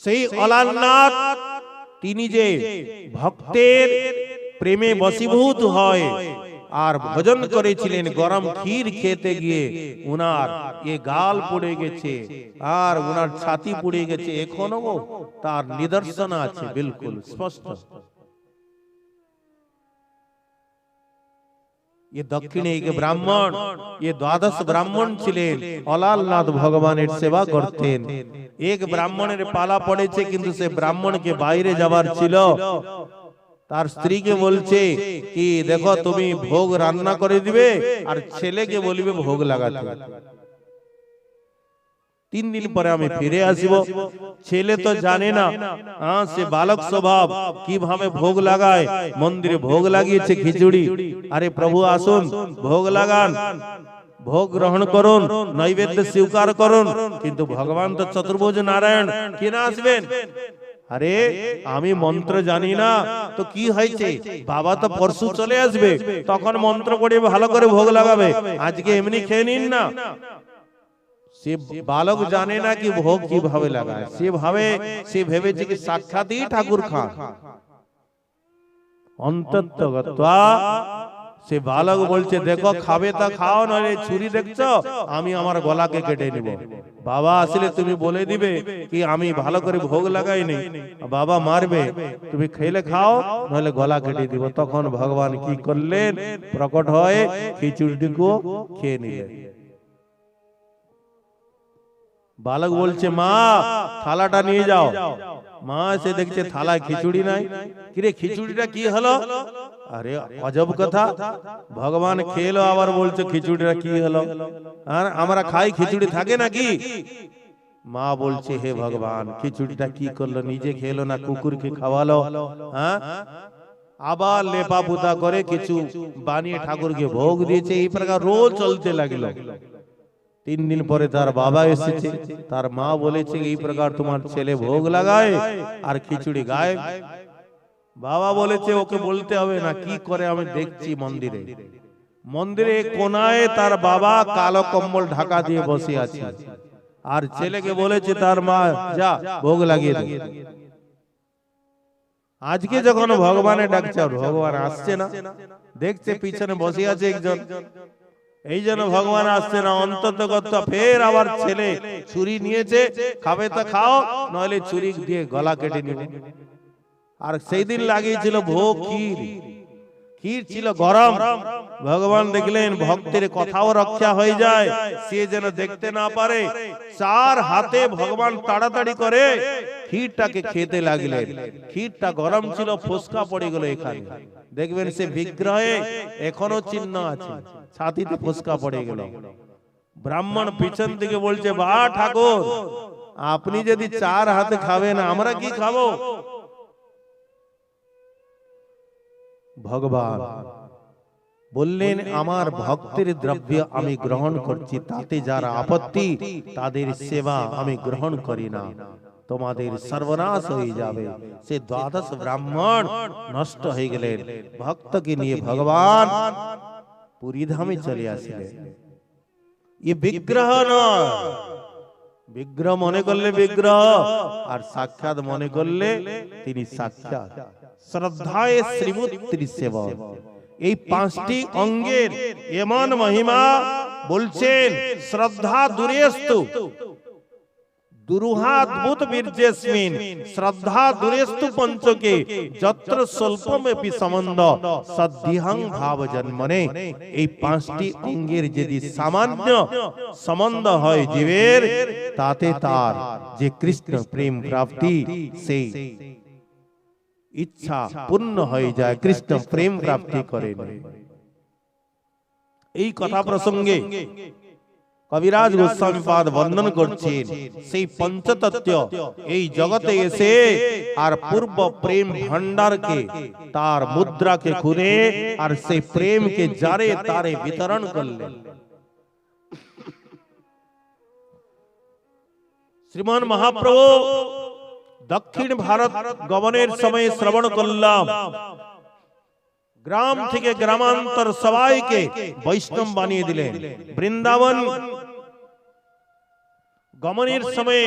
সেই অলারনাথ তিনি যে ভক্তের প্রেমে বশীভূত হয় আর ভজন করেছিলেন, গরম ক্ষীর খেতে গিয়ে উনার এ গাল পুড়ে গেছে আর উনার ছাতি পুড়ে গেছে, এখনো তার নিদর্শন আছে, বিলকুল স্পষ্ট। ये दक्षिणे एक ब्राह्मण, ये द्वादश ब्राह्मण ছিলেন, অলালনাথ ভগবানের সেবা করতেন। এক ব্রাহ্মণের পালা পড়েছে, কিন্তু সে ব্রাহ্মণকে বাইরে যাবার ছিল। তার স্ত্রীকে বলছে কি, দেখো তুমি ভোগ রান্না করে দিবে আর ছেলেকে বলবে ভোগ লাগাতে। 3 দিন পরে আমি ফিরে আসব। ছেলে তো জানে না, সে বালক স্বভাব, কিভাবে ভোগ লাগায়। মন্দিরে ভোগ লাগিয়েছে খিচুড়ি, আরে প্রভু আসুন ভোগ লাগান, ভোগ গ্রহণ করুন, নৈবেদ্য স্বীকার করুন। কিন্তু ভগবান তো চতুর্ভুজ নারায়ণ, কে না আসবেন? আরে আমি মন্ত্র জানি না তো কি হয়েছে, বাবা তো পরশু চলে আসবে, তখন মন্ত্র পড়ে ভালো করে ভোগ লাগাবে, আজকে এমনি খেয়ে নিন না। সে বালক জানে না কি ভোগ কিভাবে লাগায়, সে ভেবেছে কি সাক্ষাৎই ঠাকুর খান। অন্ততগত্বা সে বালক বলছে, দেখো খাবে তা খাও, নইলে ছুরি দেখছো আমি আমার গলাকে কেটে নিব। বাবা আসলে তুমি বলে দিবে কি আমি ভালো করে ভোগ লাগাইনি, বাবা মারবে, তুমি খেলে খাও নইলে গলা কেটে দিব। তখন ভগবান কি করলেন, প্রকট হয়ে খিচুড়িটিকে খেয়ে নিলেন। বালক বলছে, মা থালাটা নিয়ে যাও। মা এসে দেখছে থালায় খিচুড়ি নাই। কিরে খিচুড়িটা কি হলো? আরে অজব কথা, ভগবান খেলো আবার বলছে খিচুড়িটা কি হলো? আর আমরা খাই, খিচুড়ি থাকে নাকি? মা বলছে, হে ভগবান খিচুড়িটা কি করলো, নিজে খেলো না কুকুরকে খাওয়ালো। হ্যাঁ, আবার লেপা পুতা করে কিছু বানিয়ে ঠাকুরকে ভোগ দিয়েছে। এই প্রকার রোজ চলতে লাগলো। 3 দিন পরে তার বাবা এসেছে, তার মা বলেছে এই প্রকার তোমার ছেলে ভোগ লাগায় আর খিচুড়ি গায়েব। বাবা বলেছে ওকে বলতে হবে না, কি করে আমি দেখছি। মন্দিরে কোনায় তার বাবা কালো কম্বল ঢাকা দিয়ে বসে আছে, আর ছেলেকে বলেছে তার মা যা ভোগ লাগিয়ে দে। আজকে যখন ভগবানে ডাকছে, ভগবান আসছে না, দেখছে পিছনে বসে আছে একজন, এই জন্য ভগবান আসছে না। অন্ততগত্বা ফের আবার ছেলে ছুরি নিয়েছে, খাবে তো খাও নইলে ছুরি দিয়ে গলা কেটে নিবে। আর সেই দিন লাগিয়েছিল ভোগ ক্ষীর, ক্ষীর ছিল গরম। ভগবান দেখলেন ভক্তের কথাও রক্ষা হয়ে যায়, সে যেন দেখতে না পারে, 4 হাতে ভগবান তাড়াতাড়ি করে ক্ষীরটাকে খেতে লাগলেন। ক্ষীরটা গরম ছিল, ফোসকা পড়ে গেল এখানে। দেখবেন সে বিগ্রহে এখনো চিহ্ন আছে, ছাতিতে ফোসকা পড়ে গেল। ব্রাহ্মণ পিছন থেকে বলছে, বা ঠাকুর আপনি যদি 4 হাতে খাবেন, আমরা কি খাবো? ভগবান বললেন, আমার ভক্তের দ্রব্য আমি গ্রহণ করছি, তাতে যারা আপত্তি তাদের সেবা আমি গ্রহণ করি না, তোমাদের সর্বনাশ হয়ে যাবে। সে 12 ব্রাহ্মণ নষ্ট হয়ে গেলেন। ভক্তকে নিয়ে ভগবান পুরী ধামে চলে আসলেন। ये বিগ্রহ নয়, বিগ্রহ মনে করলে বিগ্রহ, আর সাক্ষাৎ মনে করলে তিনি সাক্ষাৎ। শ্রদ্ধায় শ্রীমূর্তির সেবা, এই 5টি অঙ্গের এমন মহিমা বলছেন। শ্রদ্ধা দুরেস্তু দুরুহাদ্ভুত বীর্যেস্মিন, শ্রদ্ধা দুরেস্তু পঞ্চকে যত্র স্বল্পমেপি সম্বন্ধ সদ্ধিহং ভাব জন্মনে। এই 5টি অঙ্গের যদি সামান্য সম্বন্ধ হয় জীবের, তাতে তার যে কৃষ্ণ প্রেম প্রাপ্তি সেই ইচ্ছা পূর্ণ হয়ে যায়, কৃষ্ণ প্রেম প্রাপ্তি করেন। এই কথা প্রসঙ্গে কবিরাজ গোস্বামী পাদ বর্ণন করছেন, সেই পঞ্চতত্ত্ব এই জগতে এসে আর পূর্ব প্রেম ভান্ডারকে, তার মুদ্রাকে খুলে আর সেই প্রেমকে যারে তারে বিতরণ করলেন। শ্রীমান মহাপ্রভু দক্ষিণ ভারত গমনের সময় শ্রবণ করলাম, গ্রাম থেকে গ্রামান্তর সবাইকে বৈষ্ণব বানিয়ে দিলেন। বৃন্দাবন গমনের সময়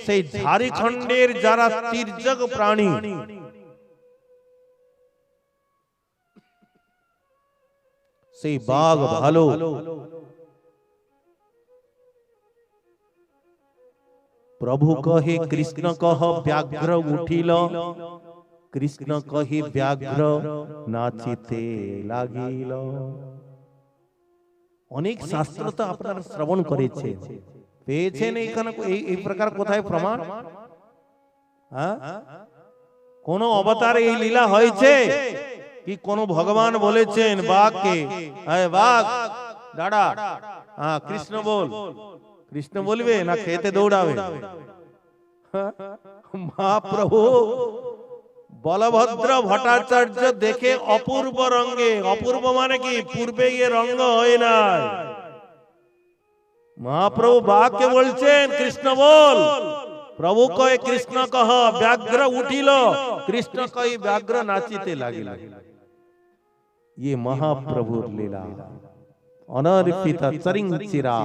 সেই ঝাড়খণ্ডের যারা তির্যক প্রাণী, সেই বাঘ ভালো প্রভু কহে কৃষ্ণ কহ ব্যাঘ্র উঠিল, কৃষ্ণ কহে ব্যাঘ্র নাচিতে লাগিল। অনেক শাস্ত্র তো আপনারা শ্রবণ করেছে, পেয়েছেন এইখানে এই প্রকার কোথায় প্রমাণ? হ্যাঁ, কোন অবতারে এই লীলা হয়েছে কি? কোন ভগবান বলেছেন বাঘকে, বাঘ দাঁড়া, হ্যাঁ কৃষ্ণ বল, কৃষ্ণ বলবে না খেতে দৌড়াবে? মহাপ্রভু বলভদ্র ভট্টাচার্য দেখে অপূর্ব রঙ্গে, অপূর্ব মানে কি পূর্বে গিয়ে রঙ্গ হয় না, মহাপ্রভু বাঘকে বলছেন কৃষ্ণ বল, প্রভু কয়ে কৃষ্ণ কহ ব্যাঘ্র উঠিল, কৃষ্ণ কয়ে ব্যাঘ্র নাচিতে লাগিল। ये महाप्रभुर लीला अनर्पित चरिंचिरा,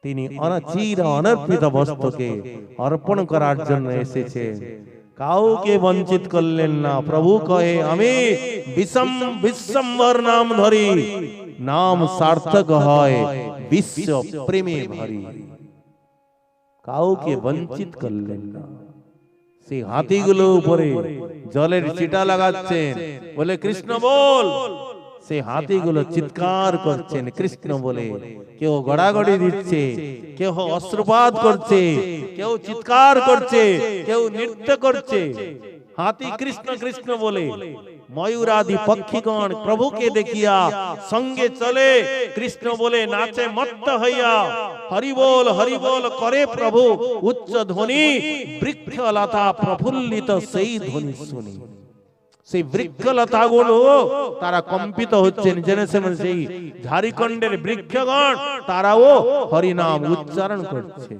তিনি অনচির অনর্পিত বস্তুকে অর্পণ করার জন্য এসেছেন, কাউকে বঞ্চিত করলেন না। প্রভু কহে আমি বিশ্বম্বর নাম ধরি, নাম সার্থক হয় বিশ্ব প্রেমে ভরি, কাউকে বঞ্চিত করলেন না। সেই হাতিগুলো উপরে জলের চিটা লাগাচ্ছেন, বলে কৃষ্ণ বল, সেই হাতিগুলো চিৎকার করছেন কৃষ্ণ বলে, কেউ গড়াগড়ি দিচ্ছে, কেউ অশ্রুপাত করছে, কেউ চিৎকার করছে, কেউ নৃত্য করছে, হাতি কৃষ্ণ কৃষ্ণ বলে। ময়ূরাদি পক্ষীগণ প্রভুকে দেখিয়া সঙ্গে চলে কৃষ্ণ বলে নাচে মত্ত হইয়া, হরি বল করে প্রভু উচ্চ ধ্বনি, বৃক্ষলতা প্রফুল্লিত সেই ধ্বনি শুনি। সেই বৃক্ষলতা গুলো তারা কম্পিত হচ্ছেন, জেনেছেন সেই ঝাড়খণ্ডের বৃক্ষগণ তারাও হরিনাম উচ্চারণ করছে।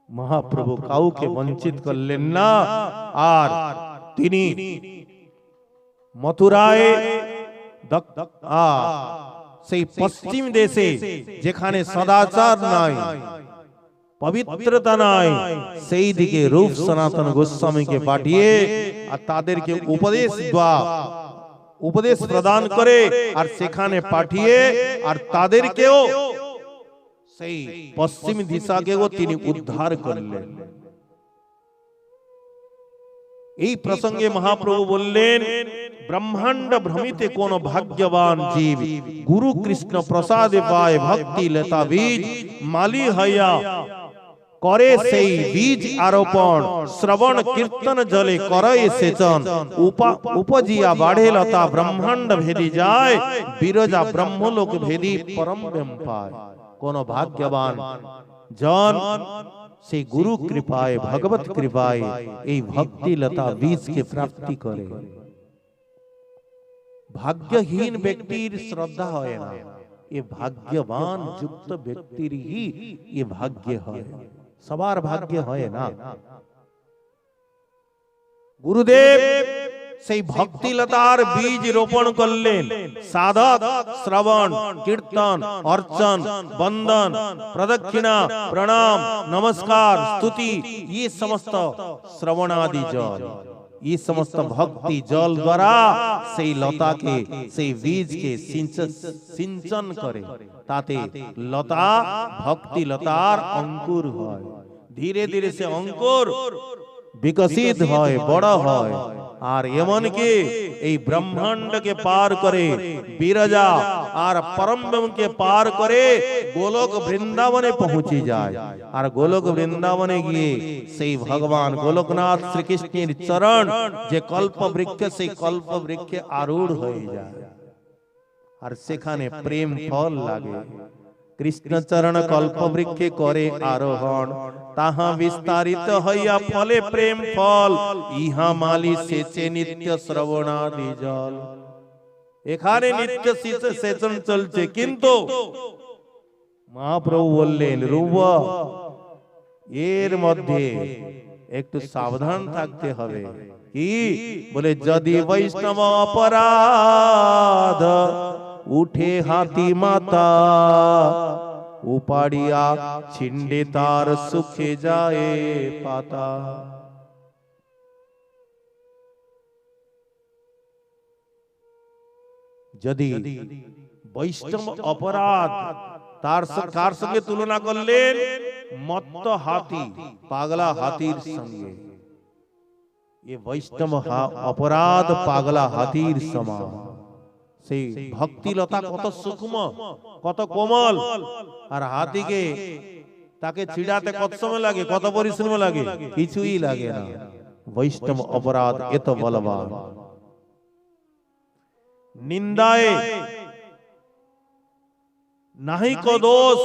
মহাপ্রভু কাউকে বঞ্চিত করলেন না। আর তিনি মথুরায় সেই পশ্চিম দেশে যেখানে সদাচার নাই, পবিত্রতা নাই, সেই দিকে রূপ সনাতন গোস্বামীকে পাঠিয়ে আর তাদেরকে উপদেশ প্রদান করে আর সেখানে পাঠিয়ে আর তাদেরকেও সেই পশ্চিম দিশাকেও তিনি উদ্ধার করলেন। এই প্রসঙ্গে মহাপ্রভু বললেন, ব্রহ্মাণ্ড ভ্রমিতে কোন ভাগ্যবান জীব গুরু কৃষ্ণ প্রসাদে পায় ভক্তি লতা বীজ, মালি হইয়া করে সেই বীজ আরোপণ, শ্রবণ কীর্তন জলে করে সেচন, উপজিয়া বাড়ে লতা ব্রহ্মাণ্ড ভেদি যায়, বিরজা ব্রহ্মলোক ভেদি পরম ব্রহ্ম পায়। কোন ভাগ্যবান জন সেই গুরু কৃপায় ভগবত কৃপায় এই ভক্তি লতা বীজকে প্রাপ্তি করে। ভাগ্যহীন ব্যক্তির শ্রদ্ধা হয় না, এ ভাগ্যবান যুক্ত ব্যক্তির হি এ ভাগ্য হয়, সবার ভাগ্য হয় না। গুরুদেব সেই ভক্তিলতার বীজ রোপণ করলেন। সাধক শ্রবণ কীর্তন অর্চন বন্দন প্রদক্ষিণা প্রণাম নমস্কার स्तुति ये समस्त শ্রবণাদি জল, ये समस्त भक्ति जल द्वारा সেই লতাকে সেই বীজকে সিঞ্চন করে, তাতে লতা ভক্তি লতার অঙ্কুর হয়। ধীরে ধীরে সে অঙ্কুর বিকশিত হয়, বড় হয়, আর এমনকি এই ব্রহ্মাণ্ডকে পার করে বিরজা আর পরম ব্রহ্মকে পার করে গোলক বৃন্দাবনে পৌঁছে যায়। আর গোলক বৃন্দাবনে গিয়ে সেই ভগবান গোলকনাথ শ্রীকৃষ্ণের চরণ যে কল্প বৃক্ষ, সেই কল্প বৃক্ষে আরূঢ় হয়ে যায় আর সেখানে প্রেম ফল লাগে। কৃষ্ণ চরণ কল্প বৃক্ষে করে আরোহণ, তাহা বিস্তারিত হইয়া ফলে প্রেম ফল, ইহা মালি সেচে নিত্য শ্রবণাদি জল। এখানে নিত্য সেচন চলছে, কিন্তু মহাপ্রভু বললেন রূপ এর মধ্যে একটু সাবধান থাকতে হবে। কি বলে, যদি বৈষ্ণব অপরাধ উঠে হাতি মাতা, উপাড়িয়া ছিন্ডে তার সুখে যায় পাতা। যদি বৈষ্ণব অপরাধ তার কার সঙ্গে তুলনা করলেন? মত্ত হাতি, পাগলা হাতির সঙ্গে। ये वैष्णव अपराध पागला हाथीर समान। সেই ভক্তিলতা কত সূক্ষ্ম, কত কোমল, আর হাতিকে তাকে ছিড়াতে কত সময় লাগে, কত পরিশ্রম লাগে? কিছুই লাগে না। বৈষ্ণব অপরাধ এত বলবান। নিন্দায় নাহি কো দোষ,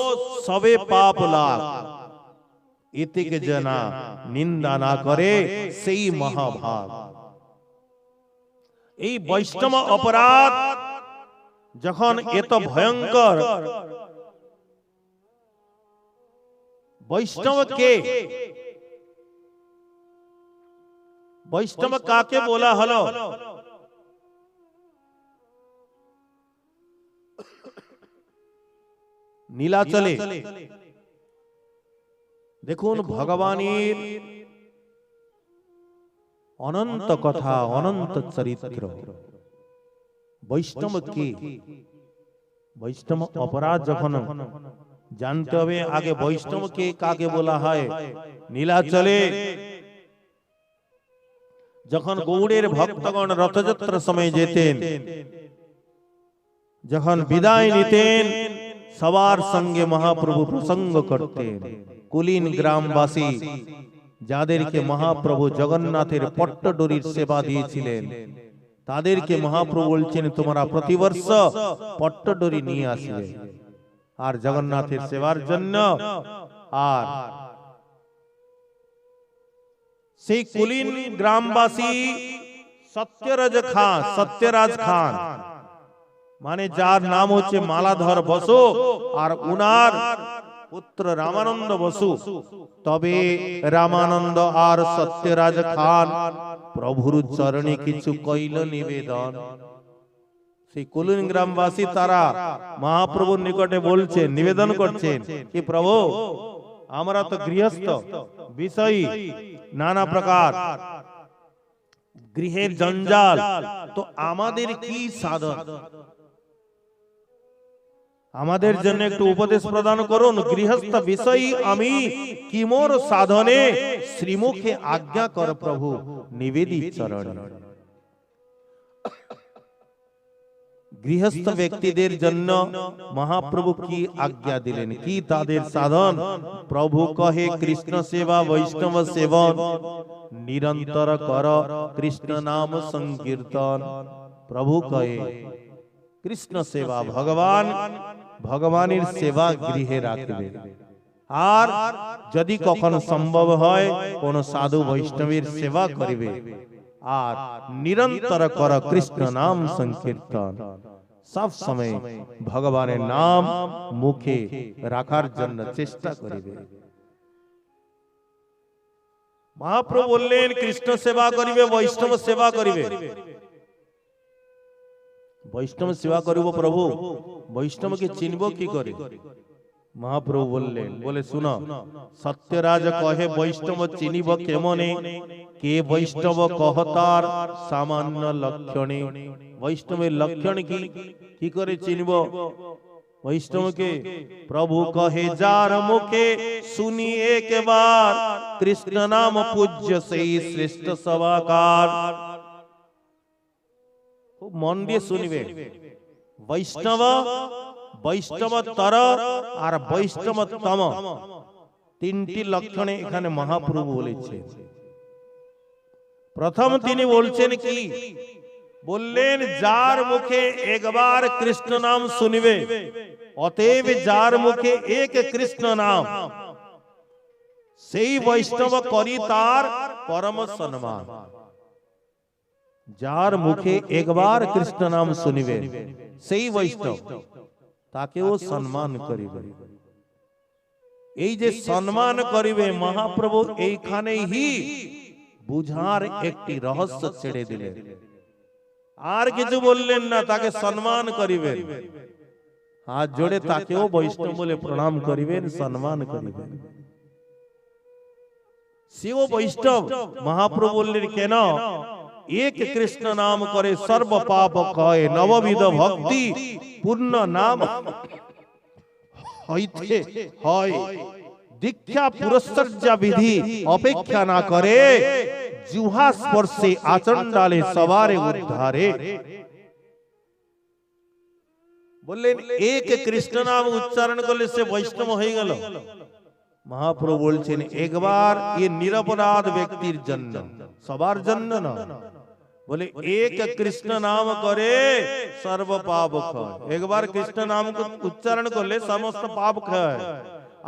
সবে পাপ লাগ। এতে কে জানা নিন্দা না করে সেই মহাভাগ। এই বৈষ্ণব অপরাধ যখন এত ভয়ঙ্কর, বৈষ্ণব কে? বৈষ্ণব কাকে বলা হলো? নীলাচলে দেখুন ভগবানের অনন্ত কথা, অনন্ত চরিত্র। বৈষ্ণব কি? বৈষ্ণব অপরাধ যখন জানতে হবে, আগে বৈষ্ণব কে কাকে বলা হয়। নীলাচলে যখন গৌড়ের ভক্তগণ রথযাত্রার সময় যেতেন, যখন বিদায় নিতেন, সবার সঙ্গে মহাপ্রভু প্রসঙ্গ করতেন। কুলীন গ্রামবাসী যাদেরকে মহাপ্রভু জগন্নাথের পট্টডোরির সেবা দিয়েছিলেন, তাদেরকে মহাপ্রভু বলছেন তোমরা প্রতিবর্ষ পট্টডোরি নিয়ে আসবে আর জগন্নাথের সেবার জন্য। আর সেই কুলীন গ্রামবাসী সত্যরাজ খান মানে যার নাম হচ্ছে মালাধর বসু, আর উনার পুত্র রামানন্দ বসু। তবে রামানন্দ আর সত্যরাজ খান প্রভুর চরণে কিছু কইল নিবেদন। সেই কুলীন গ্রামবাসী তারা মহাপ্রভুর নিকটে বলছেন, নিবেদন করছেন কি প্রভু, আমরা তো গৃহস্থ বিষয়ী, নানা প্রকার গৃহের জঞ্জাল, তো আমাদের কি সাধন, আমাদের জন্য একটু উপদেশ প্রদান করুন। গৃহস্থ বিষয়ী আমি, কি মোর সাধনে শ্রীমুখে আজ্ঞা কর প্রভু নিবেদিত চরণে। গৃহস্থ ব্যক্তিদের জন্য মহাপ্রভু কি আজ্ঞা দিলেন, কি তাদের সাধন? প্রভু কহে কৃষ্ণ সেবা বৈষ্ণব সেবন, নিরন্তর কর কৃষ্ণ নাম সংকীর্তন। প্রভু কহে কৃষ্ণ সেবা, ভগবানের সেবা গৃহে রাখবে। আর যদি কখনো সম্ভব হয় কোন সাধু বৈষ্ণবের সেবা করিবে। আর নিরন্তর কর কৃষ্ণ নাম সংকীর্তন, সব সময় ভগবানের নাম মুখে রাখার জন্য চেষ্টা করিবে। মহাপ্রভু বললেন কৃষ্ণ সেবা করিবে, বৈষ্ণব সেবা করিবে। বৈষ্ণব সেবা করিব প্রভু, বৈষ্ণবকে চিনব কি করে? মহাপ্রভু বললেন, বলে শুনো, সত্যরাজ কহে বৈষ্ণব চিনিব কেমনে, কে বৈষ্ণব কহতার সামান্য লক্ষণে। বৈষ্ণবের লক্ষণ কি, কি করে চিনব বৈষ্ণবকে? প্রভু কহে যার মুখে শুনি একবার, কৃষ্ণ নাম পূজ্য সেই শ্রেষ্ঠ সভাকার। খুব মন দিয়ে শুনবে। বৈষ্ণব, বৈষ্ণবতর আর বৈষ্ণবতম, তিনটি লক্ষণে এখানে মহাপ্রভু বলেছেন। প্রথম তিনি বলছেন কি, বললেন যার মুখে একবার কৃষ্ণ নাম শুনবে, অতএব যার মুখে এক কৃষ্ণ নাম, সেই বৈষ্ণব করি তার পরম সম্মান। যার মুখে একবার কৃষ্ণ নাম শুনিবে সেই বৈষ্ণব, তাকেও সম্মান করিবে। এই যে সম্মান করিবে, মহাপ্রভু এইখানেই বুঝার একটি রহস্য ছেড়ে দিলেন। আর কিছু বললেন না, তাকে সম্মান করিবেন, হাত জোড়ে তাকেও বৈষ্ণব বলে প্রণাম করিবেন, সম্মান করিবেন। সেও বৈষ্ণব। মহাপ্রভু বললেন কেন? এক কৃষ্ণ নাম করে সর্ব পাপ ক্ষয়, নববিধ ভক্তি পূর্ণ নাম হইতে হয়। দীক্ষা পুরস্কার্য বিধি অপেক্ষা না করে, জিহ্বা স্পর্শে আচণ্ডালে সবারে উদ্ধারে। বললেন এক কৃষ্ণ নাম উচ্চারণ করলে সে বৈষ্ণব হয়ে গেল। মহাপ্রভু বলছেন একবার এ নিরপরাধ ব্যক্তির জন্য, সবার জন্য না। বলে এক কৃষ্ণ নাম করে সর্ব পাপ ক্ষয়। একবার কৃষ্ণ নাম উচ্চারণ করলে সমস্ত পাপ ক্ষয়।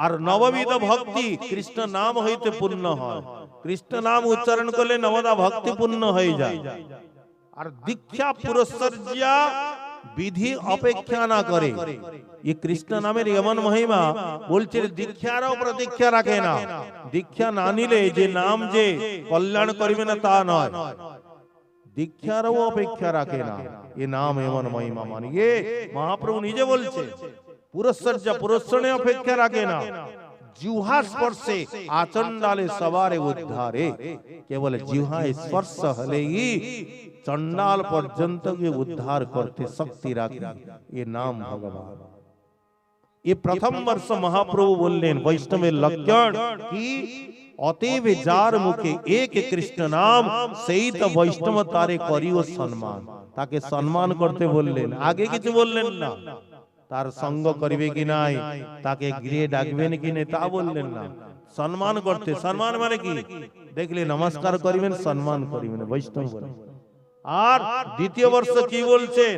আর নববিধ ভক্তি কৃষ্ণ নাম হইতে পূর্ণ হয়। কৃষ্ণ নাম উচ্চারণ করলে নবদা ভক্তি পূর্ণ হয়ে যায়। আর দীক্ষা পুরস্কার্য বিধি অপেক্ষা না করে। এই কৃষ্ণ নামের এমন মহিমা, বলছে দীক্ষারও প্রতীক্ষা রাখে না। দীক্ষা না নিলে যে নাম যে কল্যাণ করবে না তা নয়, দীক্ষারও অপেক্ষা রাখে না। এ নাম এমন মহিমা মানিয়ে মহাপ্রভু নিজে বলছে পুরস্কার্য পুরস্কারে অপেক্ষা রাখে না, জিহ্বা স্পর্শে আচণ্ডালে সবারে উদ্ধারে। কেবল জিহ্বা স্পর্শ হলেই চণ্ডাল পর্যন্ত উদ্ধার করতে শক্তি রাখে এ নাম ভগবান। ये प्रथम वर्ष महाप्रभु बोलें वैष्णवेर लक्षण की अतएव जार मुखे एक कृष्ण नाम सेई तो वैष्णव तारे करियो सम्मान। ताके सम्मान करते बोलें, आगे किछु बोलें ना। तार संग करिबे कि नाई, ताके गृहे डाकबेन कि नाई ता बोलें ना। सम्मान करते, सम्मान माने कि देखले नमस्कार करिबेन, सम्मान करिबेन, वैष्णव बोले। और द्वितीय वर्ष की बोलছেন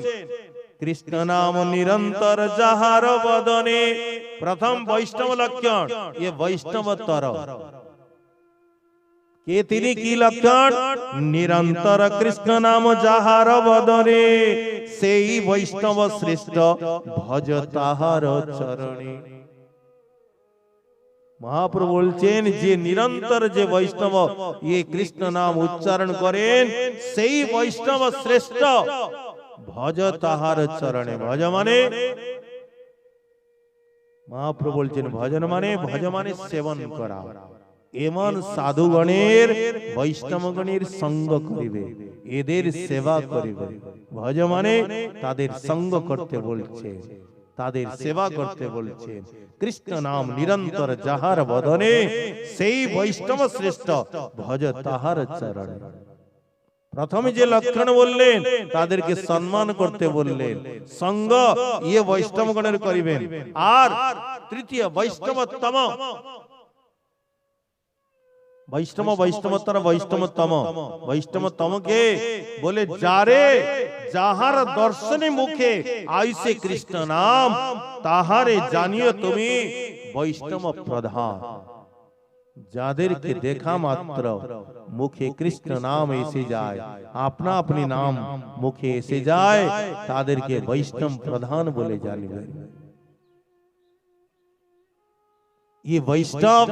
कृष्ण नाम निरंतर जाहार बदने। प्रथम वैष्णव लक्षण, ये वैष्णवतर के तिनी की लक्षण? निरंतर कृष्ण नाम जाहार बदने, सेई वैष्णव श्रेष्ठ भज ताहार चरणे। महाप्रभु बोलছেন যে নিরন্তর যে বৈষ্ণব ये कृष्ण नाम उच्चारण करें, सेई वैष्णव श्रेष्ठ भज ताहार चरणे। भज माने महाप्रभु बोलছেন भजन माने, भज माने सेवन करा। एमन साधुगणेर वैष्णवगणेर संग करिबे, एदेर सेवा करिबे। भज माने तादेर संग करते बोलছেন, तादेर सेवा करते बोलছেন। कृष्ण नाम निरंतर जाहार बदने, सेई वैष्णव श्रेष्ठ भज ताहार चरणे। प्रथम जे लक्षण बोललें तादेरके सम्मान करते बोललें, संग ये वैष्णवगणेर करिबेन। और तृतीय वैष्णवतम, वैष्णव वैष्णवतर वैष्णवतम, वैष्णवतम के बोले जारे जाहार दर्शने मुखे आइसे कृष्ण नाम, ताहारे जानियो तुमी वैष्णव प्रधान। যাদেরকে দেখা মাত্র মুখে কৃষ্ণ নাম এসে যায়, আপনা আপনি নাম মুখে এসে যায়, তাদেরকে বৈষ্ণব প্রধান বলে জানবেন। ये वैष्णव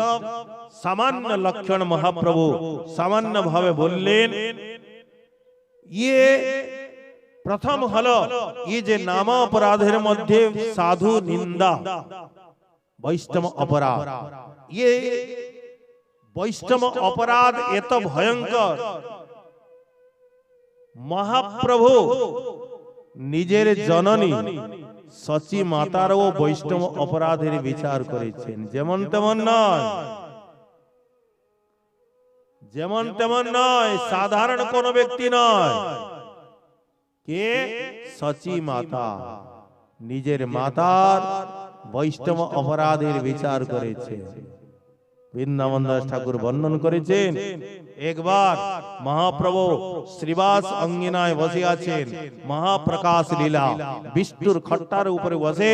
सामान्य लक्षण महाप्रभु सामान्य भावे बोललें। ये प्रथम हलो ये जे नाम अपराधेर मध्य साधु निंदा वैष्णव अपराध। ये वैष्णव अपराध एत भयंकर, महाप्रभु निजेर जननी सची मातार ओ वैष्णव अपराधेर विचार करेছেন। যেমন তেমন নয়, যেমন তেমন নয়, সাধারণ কোন ব্যক্তি নয়, কে সচি মাতা নিজের মাতার বৈষ্ণব অপরাধের বিচার করেছেন। বৃন্দাবন দাস ঠাকুর বর্ণন করেছেন, একবার মহাপ্রভু শ্রীবাস অঙ্গিনায় বসে আছেন, মহাপ্রকাশ লীলা বিষ্ণুর খট্টার উপরে বসে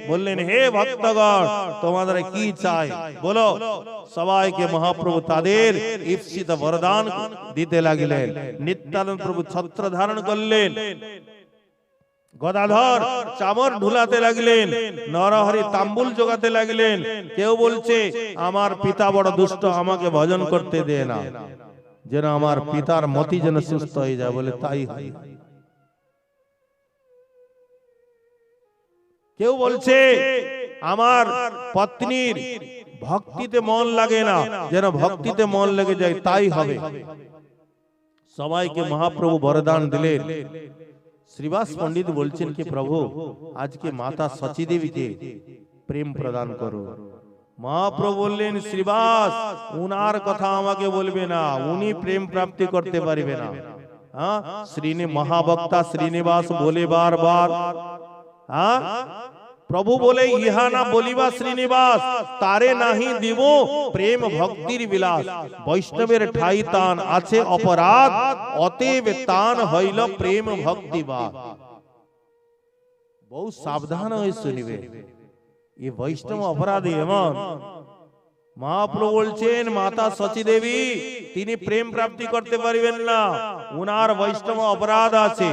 বললেন, হে ভক্তগণ তোমাদের কি চাই বলো। সবাইকে মহাপ্রভু তাদের ঈপ্সিত বরদান দিতে লাগলেন। নিত্যানন্দ প্রভু ছত্র ধারণ করলেন, গদাধর চামর ঢুলাতে লাগলেন, নরহরি তাম্বুল জোগাতে লাগলেন। কেউ বলছে আমার পিতা বড় দুষ্ট, আমাকে ভজন করতে দেয় না, যেন আমার পিতার মতি যেন সুস্থ হয়ে যায়। বলে তাই হয়, কেউ বলছে আমার পত্নীর ভক্তিতে মন লাগে না, যেন ভক্তিতে মন লেগে যায় তাই হবে। সবাইকে মহাপ্রভু বরদান দিলেন। শ্রীবাস পণ্ডিত বলছেন কি প্রভু আজকে মাতা সচী দেবীকে প্রেম প্রদান করো। মহাপ্রভু বললেন শ্রীবাস উনার কথা আমাকে বলবে না, উনি প্রেম প্রাপ্তি করতে পারবে না। হ্যাঁ, শ্রীনি মহাভক্তা শ্রীনিবাস বলে বারবার, হ্যাঁ প্রভু বলে ইহা না বলিবা শ্রীনিবাস তারে নাহি দিব প্রেম ভক্তির বিলাস। বৈষ্ণবের ঠাই তান আছে অপরাধ, অতএব তান হইল প্রেম ভক্তিবাদ। বহু সাবধান হয়ে শুনিবে, এই বৈষ্ণব অপরাধী এমন। মহাপ্রভু বলছেন মাতা সচী দেবী তিনি প্রেম প্রাপ্তি করতে পারবেন না, উনার বৈষ্ণব অপরাধ আছে।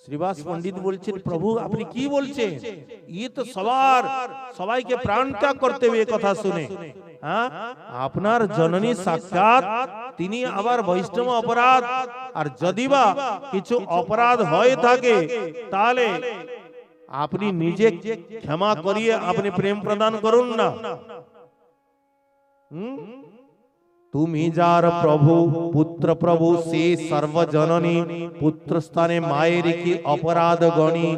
শ্রীবাস পণ্ডিত বলছেন প্রভু আপনি কি বলছেন, ये তো সবাইকে প্রাণ ত্যাগ করতে হবে কথা শুনে। হ্যাঁ, আপনার জননী সাক্ষাৎ তিনি আবার বৈষ্ণব অপরাধ, আর যদিবা কিছু অপরাধ হয়ে থাকে তাহলে আপনি নিজে ক্ষমা করিয়ে আপনি প্রেম প্রদান করুন না। তুমি যার প্রভু পুত্র প্রভু সে সর্বজননী, পুত্র স্থানে মায়ের কি অপরাধ গণী,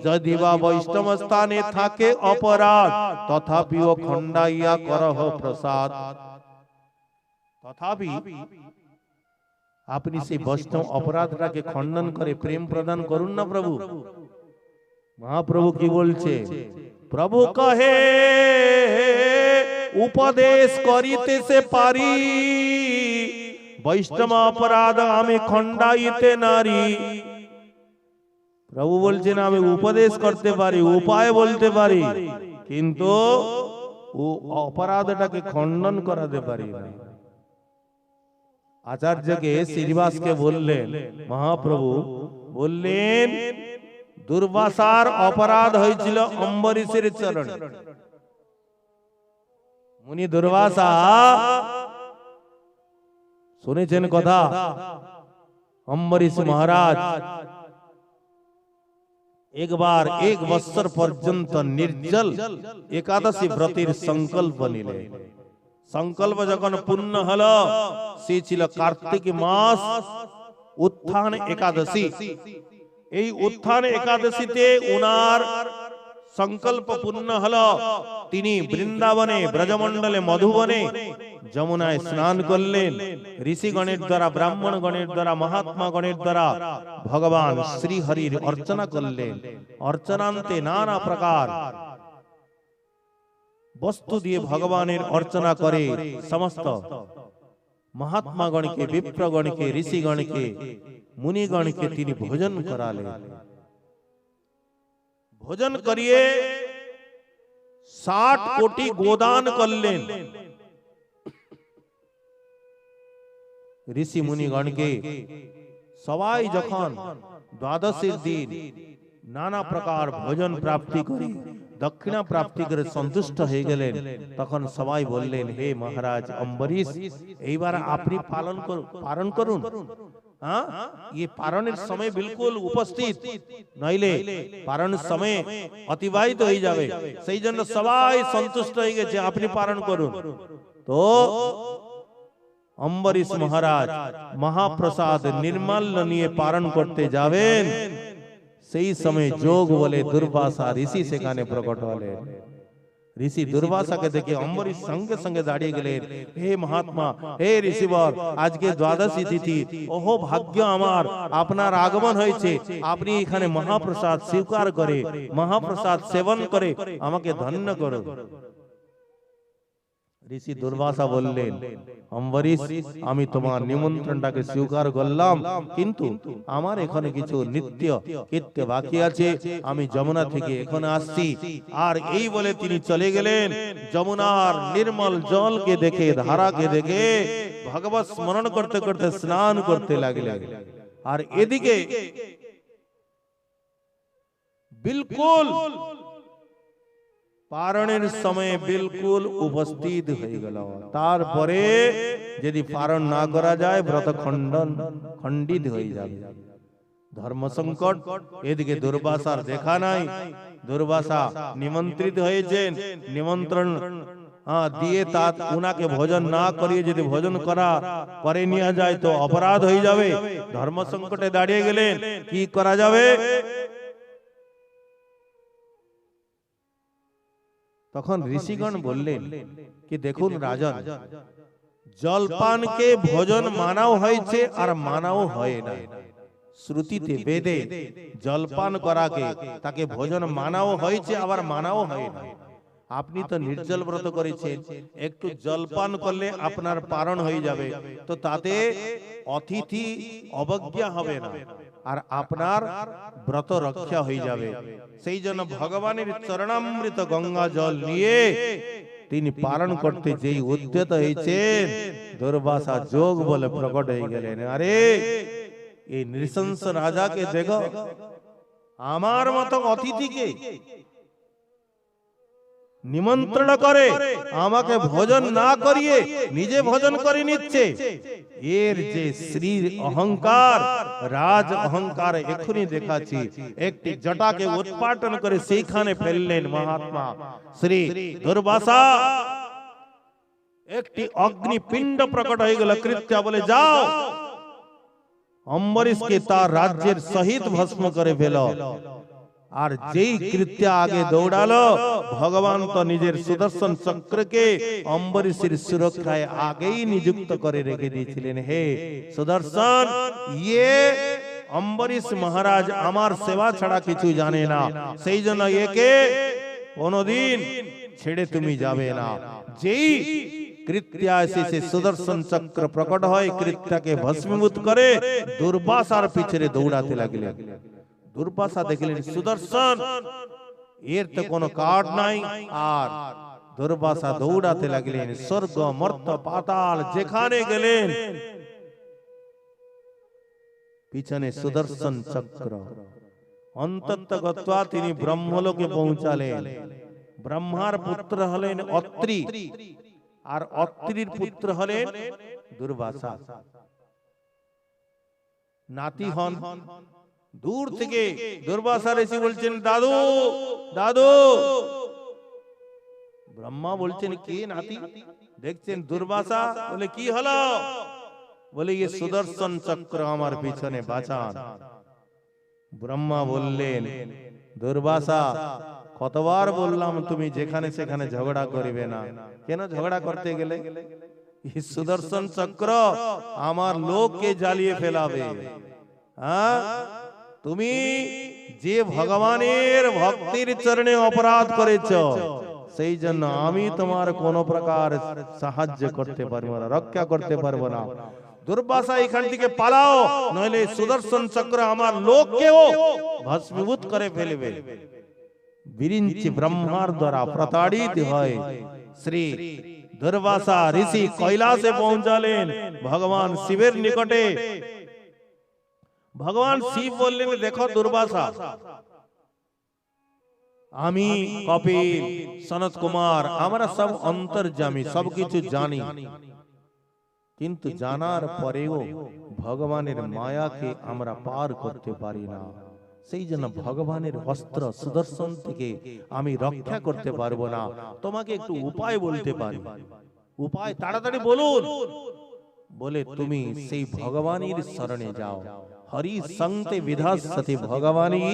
যদিবা বৈষ্ণব স্থানে থাকে অপরাধ, তথাপিও খণ্ডাইয়া করহ প্রসাদ। তথাপি আপনি সেই বৈষ্ণব অপরাধটাকে খণ্ডন করে প্রেম প্রদান করুন না প্রভু। মহাপ্রভু কি বলছে, প্রভু কহে উপদেশ করিতে সে পারি, বৈষ্ণব অপরাধ আমি খণ্ডাইতে নারী। প্রভু বলছেন আমি উপদেশ করতে পারি, উপায় বলতে পারি, কিন্তু ও অপরাধটাকে খণ্ডন করাতে পারি না। আচার্যকে শ্রীনিবাসকে বললেন, মহাপ্রভু বললেন দুর্বাসার অপরাধ হয়েছিল অম্বরীশের চরণে। মুনি দুর্বাসা শুনেছেন কথা, অম্বরীশ মহারাজ একবার 1 বৎসর পর্যন্ত নির্জল একাদশী ব্রতের সংকল্প নিলেন। সংকল্প যখন পূর্ণ হলো সে ছিল কার্তিক মাস উত্থান একাদশী। এই উত্থান একাদশীতে ওনার সংকল্প পূর্ণ হলো, তিনি বৃন্দাবনে ব্রজমণ্ডলে মধুবনে যমুনায় স্নান করলেন। ঋষিগণের দ্বারা ব্রাহ্মণগণের দ্বারা মহাত্মাগণের দ্বারা ভগবান শ্রী হরির অর্চনা করলেন। অর্চনান্তে নানা প্রকার বস্তু দিয়ে ভগবানের অর্চনা করে সমস্ত মহাত্মাগণকে বিপ্রগণকে ঋষিগণকে মুনিগণকে তিনি ভোজন করালেন। ভোজন করিয়ে 60 কোটি গোদান করলেন। ঋষি মুনিগণকে সবাই যখন দ্বাদশীর দিন নানা প্রকার ভোজন প্রাপ্তি করে দক্ষিণা প্রাপ্তি করে সন্তুষ্ট হয়ে গেলেন, তখন সবাই বললেন হে মহারাজ অম্বরীশ এইবার আপনি পালন করুন। हाँ ये पारणের সময় বিলকুল উপস্থিত নইলে পারণের সময় অতিবাহিত হয়ে যাবে, সেই জন্য সবাই সন্তুষ্ট হয়ে গেছে আপনি পারণ করুন। তো অম্বরীশ মহারাজ মহাপ্রসাদ নির্মাল্য নিয়ে পারণ করতে যাবেন, সেই সময় যোগ বলে দুর্বাসা ঋষি সেখানে প্রকট হলেন। ঋষি দুর্বাসাকে দেখে অম্বরীশ সঙ্গে সঙ্গে দাঁড়িয়ে গেলেন, হে মহাত্মা হে ঋষিবর আজকে দ্বাদশী তিথি, ওহো ভাগ্য আমার আপনার আগমন হয়েছে, আপনি এখানে মহাপ্রসাদ স্বীকার করে মহাপ্রসাদ সেবন করে আমাকে ধন্য করুন। ঋষি দুর্বাসা বললেন অম্বরীশ আমি তোমার নিমন্ত্রণটাকে স্বীকার করলাম, কিন্তু আমার এখানে কিছু নিত্য কৃত্য বাকি আছে, আমি যমুনা থেকে এখানে আসছি। আর এই বলে তিনি চলে গেলেন। যমুনার নির্মল জলকে দেখে ধারাকে দেখে ভগবত স্মরণ করতে করতে স্নান করতে লাগলেন। আর এদিকে বিলকুল পারণের সময় বিলকুল উপস্থিত হয়ে গেল। তারপরে যদি পারণ না করা যায় ব্রত খণ্ডিত হয়ে যাবে। ধর্ম সংকট, এদিকে দুর্বাসার দেখা নাই। দুর্বাসা নিমন্ত্রিত হয়েছেন, নিমন্ত্রণ দিয়ে তা উনাকে ভোজন না করিয়ে যদি ভোজন করে নিয়ে যায় তো অপরাধ হয়ে যাবে। ধর্ম সংকটে দাঁড়িয়ে গেলেন, কি করা যাবে? তখন ঋষিগণ বললেন কি, দেখুন রাজন, জলপানকে ভোজন মানাও হয়েছে আর মানাও হয় না। শ্রুতিতে বেদে জলপান করাকে তাকে ভোজন মানাও হয়েছে আবার মানাও হয় না। আপনি তো নির্জল ব্রত করেছেন, একটু জলপান করলে আপনার পারণ হয়ে যাবে, তো তাতে অতিথি অবজ্ঞা হবে না আর আপনার ব্রত রক্ষা হয়ে যাবে। সেই জন্য ভগবানের চরণামৃত গঙ্গা জল নিয়ে তিনি পালন করতে যেই উদ্যত হয়েছেন, দুর্বাসা যোগ বলে প্রকট হয়ে গেলেন। আরে এই নৃশংস রাজাকে দেখো, আমার মতো অতিথিকে নিমন্ত্রণ করে আমাকে ভোজন না করিয়ে নিজে ভোজন করে নিচ্ছে। এর যে শ্রীর অহংকার, রাজ অহংকার এখনই দেখাচ্ছি। একটি জটাকে উৎপাটন করে সেইখানে ফেললেন মহাত্মা শ্রী দুর্বাসা। একটি অগ্নিপিণ্ড প্রকট হয়ে গেল। কৃত্যা বলে, যাও অম্বরীশকে তার রাজ্যের সহিত ভস্ম করে ফেল। আর যেই কৃত্য আগে দৌড়ালো, ভগবান তো নিজের সুদর্শন চক্রকে অম্বরীশের সুরক্ষায় আগেই নিযুক্ত করে রেখে দিয়েছিলেন। হে সুদর্শন, ইয়ে অম্বরীশ মহারাজ আমার সেবা ছাড়া কিছু জানে না, সেই জন্য একে কোনদিন ছেড়ে তুমি যাবে না। যেই কৃত্যা শেষে সুদর্শন চক্র প্রকট হয়, কৃত্যাকে ভস্মীভূত করে দুর্বাসার পিছনে দৌড়াতে লাগলেন। দুর্বাসা দেখলেন সুদর্শন, এর তো কোনো কার্ড নাই, আর দুর্বাসা দৌড়াতে লাগলেন। স্বর্গ মর্ত পাতাল যেখানে গেলেন, পিছনে সুদর্শন চক্র। অন্ততঃ তিনি ব্রহ্মলোকে পৌঁছালেন। ব্রহ্মার পুত্র হলেন অত্রি, আর অত্রির পুত্র হলেন দুর্বাসা। নাতি হন। দূর থেকে দুর্বাসা ঋষি বলছেন, দাদু দাদু। ব্রহ্মা বলছেন, কে নাতি? দেখছেন দুর্বাসা, বলে কি হলো? বলে, ये সুদর্শন চক্র আমার পিছনে বাঁচান। ব্রহ্মা বললেন, দুর্বাসা কতবার বললাম তুমি যেখানে সেখানে ঝগড়া করিবে না, কেন ঝগড়া করতে গেলে? এই সুদর্শন চক্র আমার লোককে জ্বালিয়ে ফেলাবে। তুমি যে ভগবানের ভক্তির চরণে অপরাধ করেছ, সেই জন্য আমি তোমার কোন প্রকার সাহায্য করতে পারবো না, রক্ষা করতে পারবো না। দুর্বাসা এখান থেকে পালাও, নইলে সুদর্শন চক্র আমার লোককেও ভস্মীভূত করে ফেলবে। বিরিঞ্চি ব্রহ্মার দ্বারা প্রতাড়িত হয় শ্রী দুর্বাসা ঋষি কৈলাসে পৌঁছালেন ভগবান শিবের নিকটে। ভগবান শিব বললেন, দেখো দুর্বাসা, আমি কপিল, সনত কুমার, আমরা সব অন্তর্যামী, সবকিছু জানি, কিন্তু জানার পরেও ভগবানের মায়াকে আমরা পার করতে পারি না। সেই জন্য ভগবানের অস্ত্র সুদর্শন থেকে আমি রক্ষা করতে পারবো না। তোমাকে একটু উপায় বলতে পারি। উপায় তাড়াতাড়ি বলুন। বলে, তুমি সেই ভগবানের শরণে যাও। হরি সঙ্গে বিধাসতে, ভগবানই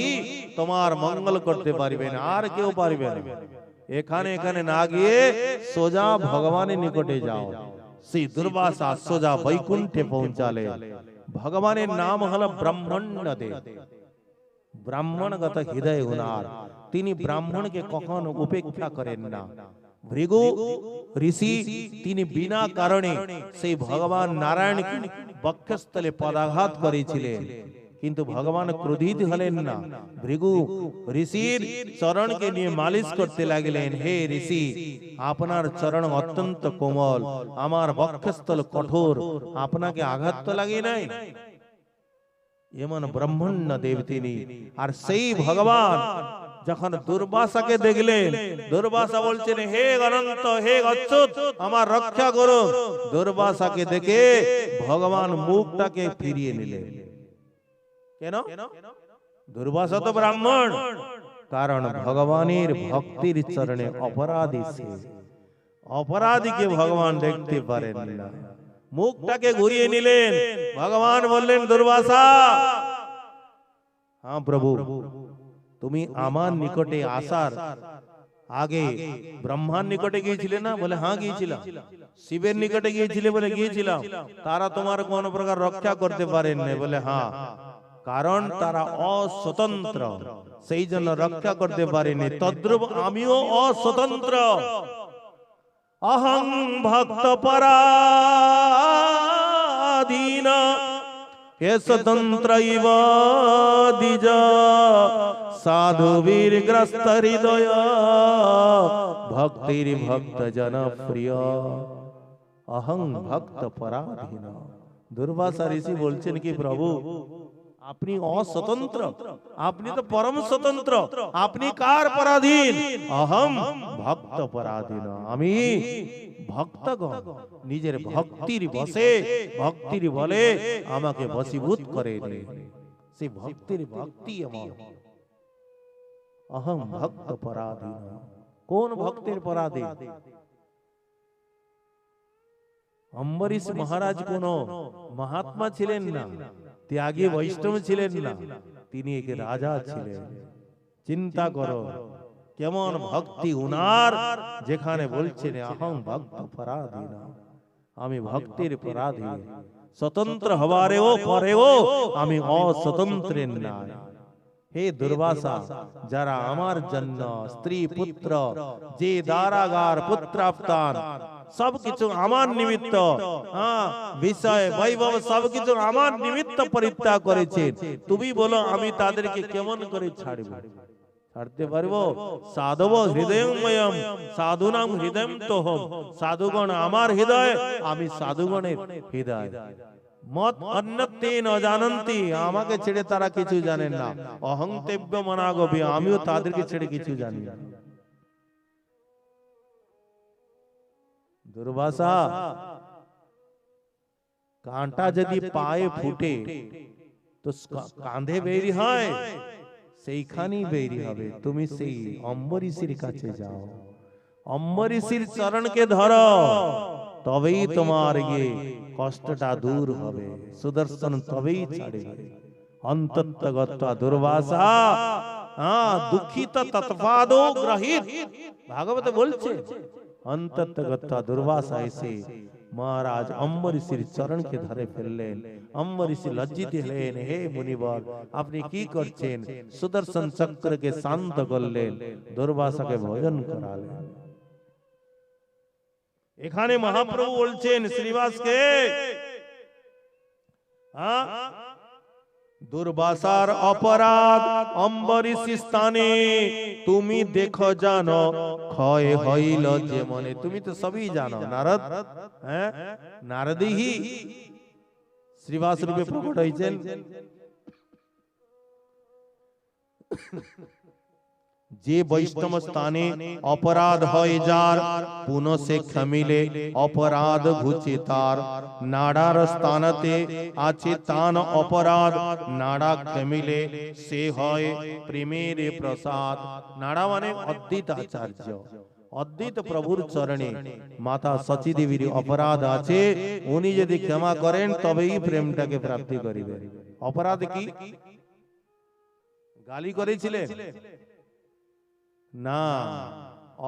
তোমার মঙ্গল করতে পারবেন, আর কেউ পারবে না। এখানে এখানে না গিয়ে সোজা ভগবানের নিকটে যাও। সেই দুর্বাসা সোজা বৈকুণ্ঠে পৌঁছালে। ভগবানের নাম হলো ব্রাহ্মণদেব। ব্রাহ্মণগত হৃদয় উনার, তিনি ব্রাহ্মণকে কখনো উপেক্ষা করেন না। ভৃগু ঋষি তিনি বিনা কারণে সেই ভগবান নারায়ণকে বক্ষস্থলে পদাঘাত করেছিলেন, কিন্তু ভগবান ক্রোধিত হলেন না। ভৃগু ঋষির চরণকে নিয়ে মালিশ করতে লাগলেন। হে ঋষি, আপনার চরণ অত্যন্ত কোমল, আমার বক্ষস্থল কঠোর, আপনাকে আঘাত তো লাগে নাই? এমন ব্রহ্মণ্য দেব তিনি। আর সেই ভগবান যখন দুর্বাসাকে দেখলেন, দুর্বাসা বলছেন, হে অনন্ত, হে অচ্যুত, আমার রক্ষা করুন। দুর্বাসাকে দেখে ভগবান মুখটাকে ফিরিয়ে নিলেন। কেন? দুর্বাসা তো ব্রাহ্মণ, কারণ ভগবানের ভক্তির চরণে অপরাধী সে। অপরাধীকে ভগবান দেখতে পারেন না। মুখটাকে ঘুরিয়ে নিলেন, ভগবান বললেন দুর্বাসা, হ্যাঁ প্রভু, তুমি আমার নিকটে আসার আগে ব্রহ্মার নিকটে গিয়েছিলে না? বলে হ্যাঁ গিয়েছিলাম। শিবের নিকটে গিয়েছিলে? বলে গিয়েছিলাম। তারা তোমার কোন প্রকার রক্ষা করতে পারেন না? বলে হ্যাঁ, কারণ তারা অস্বতন্ত্র, সেই জন্য রক্ষা করতে পারেনি। তদ্রূপ আমিও অস্বতন্ত্র। অহং ভক্ত পরাধীন হে স্বতন্ত্র ইব দ্বিজ সাধুবীর গ্রস্ত হৃদয় ভক্তির ভক্ত জন প্রিয়। অহং ভক্ত পরাধীন। দুর্বাসা ঋষি বলছেন কি প্রভু, আপনি অস্বতন্ত্র, আপনি তো পরম স্বতন্ত্র, আপনি কার পরাধীন? অহম ভক্ত পরাধীন। আমি ভক্তগণ নিজের ভক্তির বসে, ভক্তির বলে আমাকে বশীভূত করে দেয়। সেই ভক্তির ভক্তি আমার। অহম ভক্ত পরাধীন। কোন ভক্তের পরাধীন? অম্বরীশ মহারাজ কোন মহাত্মা ছিলেন না, ত্যাগী বৈষ্ণব ছিলেন না, তিনি এক রাজা ছিলেন। চিন্তা করো কেমন ভক্তি উনার, যেখানে বলছেন অহং ভক্ত পরাধীন, আমি ভক্তির পরাধীন। স্বতন্ত্র হবারেও পরেও আমি অস্বতন্ত্রের নাই। হে দুর্বাসা, যারা আমার জন্য স্ত্রী পুত্র, যে দারাগার পুত্রাপ্তান সবকিছু আমার নিমিত্ত, বিষয় বৈভব সবকিছু আমার নিমিত্ত পরিত্যাগ করেছেন, তুমি বলো আমি তাদেরকে কেমন করে ছাড়ব? ছাড়তে পারবো? সাধব হৃদয়ময়ম সাধুনাম হৃদয়ম তোহম। সাধুগণ আমার হৃদয়, আমি সাধুগণের হৃদয়। মত অন্যতে ন জানন্তি, আমাকে ছেড়ে তারা কিছু জানেন না। অহং তেব্য মনাগবি, আমিও তাদেরকে ছেড়ে কিছু জানি না। দুর্বাসা, কাঁটা যদি পায়ে ফুটে তো কাঁধে বেরি হয়, সেইখানেই বেরি হবে। তুমি সেই অম্বরীশের কাছে যাও, অম্বরীশের চরণকে ধরো, তবেই তোমার গিয়ে কষ্টটা দূর হবে, সুদর্শন তবেই ছাড়বে। অন্তত্বগত দুর্বাসা দুঃখিত তৎপাদো গ্রহীত। ভাগবত বলছে অন্তত্বগত দুর্বাসা এসে মহারাজ অম্বরীশের চরণকে ধরে ফেললেন। অম্বরীশ লজ্জিত হলেন, হে মুনিবর আপনি কি করছেন? সুদর্শন চক্রকে শান্ত করলেন, দুর্বাসাকে ভোজন করালেন। এখানে মহাপ্রভু বলছেন শ্রীবাসকে, দুর্বাসার অপরাধ অম্বরীশ স্থানে তুমি দেখো জানো, ক্ষয় হইল যে মনে। তুমি তো সবই জানো, নারদ, নারদই শ্রীবাস রূপে প্রকট হয়েছেন। যে বৈষ্ণব স্থানে অপরাধ হয় যার, পুনঃ সে ক্ষমিলে অপরাধ ঘুচে তার। নাড়ার স্থানতে আছে তান অপরাধ, নাড়া ক্ষমিলে সে হয় প্রেমের প্রসাদ। নাড়া মানে অদ্বৈত আচার্য, অদ্বৈত প্রভুর চরণে মাতা সচী দেবীর অপরাধ আছে, উনি যদি ক্ষমা করেন তবেই প্রেমটাকে প্রাপ্তি করিবেন। অপরাধ কি? গালি করেছিলেন না,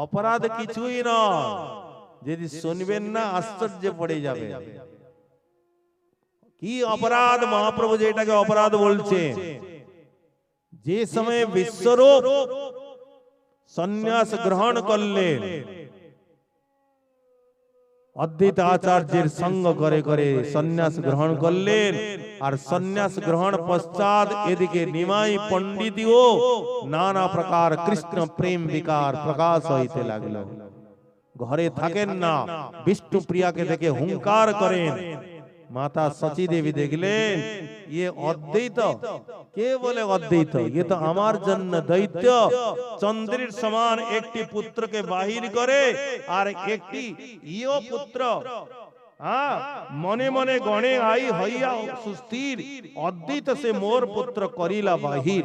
অপরাধ কিছুই নয়। যদি শুনবেন না আশ্চর্য পড়ে যাবে। কি অপরাধ? মহাপ্রভু যেটাকে অপরাধ বলছে, যে সময় বিশ্বরূপ সন্ন্যাস গ্রহণ করলেন, অদ্বৈত আচার্যের সঙ্গ করে করে সন্ন্যাস গ্রহণ করলেন। আর সন্ন্যাস গ্রহণ পশ্চাৎ এদিকে নিমাই পণ্ডিতও নানা প্রকার কৃষ্ণ প্রেম বিকার প্রকাশ হইতে লাগল। ঘরে থাকেন না, বিষ্ণু প্রিয়াকে দেখে হুঙ্কার করেন। মাতা সচী দেবী দেখলেন ये অদ্বৈত। কে বলে অদ্বৈত? ये তো আমার জন্য দৈত্য। চন্দ্রের সমান একটি পুত্রকে বাহির করে আর একটি ইয় পুত্র মনে মনে গণে আই হইয়া সুস্থির, অদ্বৈত সে মোর পুত্র করিলা বাহির।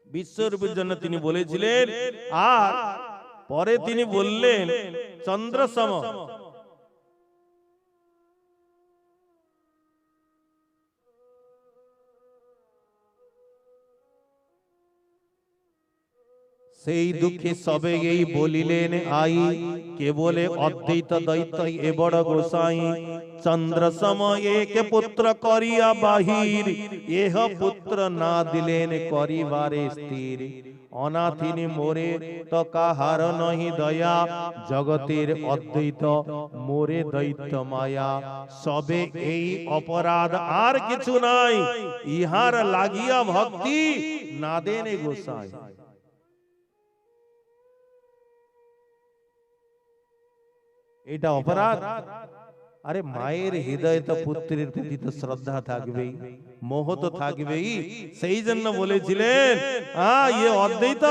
বিশ্বরূপের জন্য তিনি বলেছিলেন। আর পরে তিনি বললেন চন্দ্রসম, সেই দুঃখে সবে এই বলিলেন আই, কে বলে অদ্বৈত দৈত এ বড় গোসাই। চন্দ্র সম এক পুত্র করিয়া বাহির, এহ পুত্র না দিলেন করিবারে স্থির। অনাথিনী মোরে তো কাহার নহি দয়া, জগতের অদ্বৈত মোরে দৈত্য মায়া। সবে এই অপরাধ আর কিছু নাই, ইহার লাগিয়া ভক্তি না দেনে গোসাই। এটা অপরাধ? আরে মায়ের হৃদয়ে তো পুত্রের প্রতি তো শ্রদ্ধা থাকবেই, মোহ তো থাকবেই। সেই জন্য বলেছিলেন ইয়ে অদ্বৈত